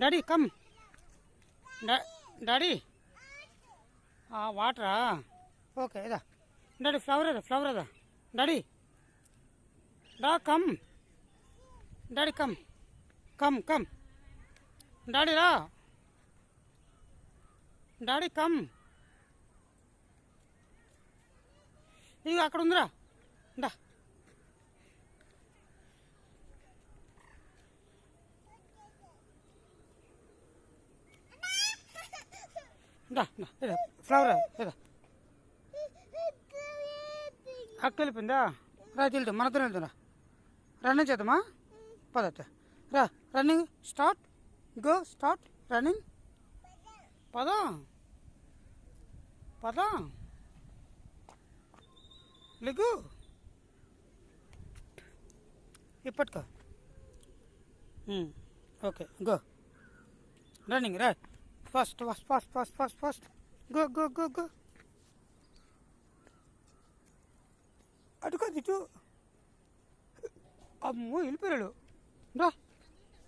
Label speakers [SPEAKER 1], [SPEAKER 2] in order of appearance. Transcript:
[SPEAKER 1] daddy come daddy వాటరా okay ఇదా daddy flower అదా daddy come daddy come come come daddy రా daddy come ఇక అక్కడ ఉందిరా డా ఇదా ఫ్లవర్ ఇదా అక్క వెళ్ళిపోయిందా రా వెళ్తాం మనతో వెళ్తున్నా రన్నింగ్ చేద్దామా పదట రా running start go start running పదా పదా లెగు ఇప్పటికో ఓకే గో రన్నింగ్ రా fast fast fast fast fast fast go go go go అటుకోదు ఇటు అమ్మో వెళ్ళిపోయాడు రా